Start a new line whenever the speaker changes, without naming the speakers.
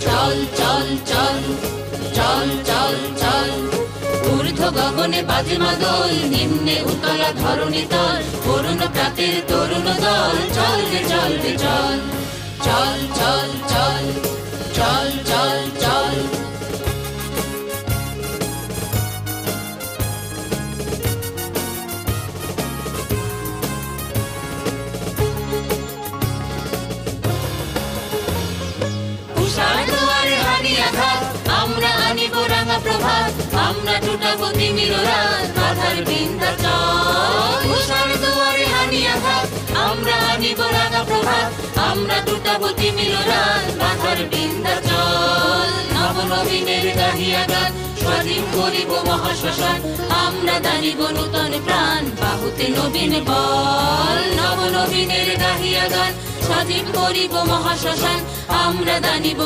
চল চল চল চল চল চল ঊর্ধ্ব গগনে বাজে মাদল, নিম্নে উতলা ধরণী তল, করুণ প্রাতের তরুণ দল, চল রে চল রে চল চল চল চল চল চল চল। উষার দুয়ারে হানি আঘাত, আমরা আনিব রাঙা প্রভাত, আমরা টুটাবো তিমির রাত, বাধার বিন্ধ্যাচল। উষার দুয়ারে হানি আঘাত, আমরা আনিব রাঙা প্রভাত, আমরা টুটাবো তিমির রাত, বাধার বিন্ধ্যাচল। নবনবীনের গাহিয়া গান, স্বাধীন করিব মহাশ্মশান, আমরা দানিব নূতন প্রাণ, বাহুতে নবীন বল। নবনবীনের গাহিয়া গান, স্বাধীন করিব মহাশ্মশান, আমরা দানিব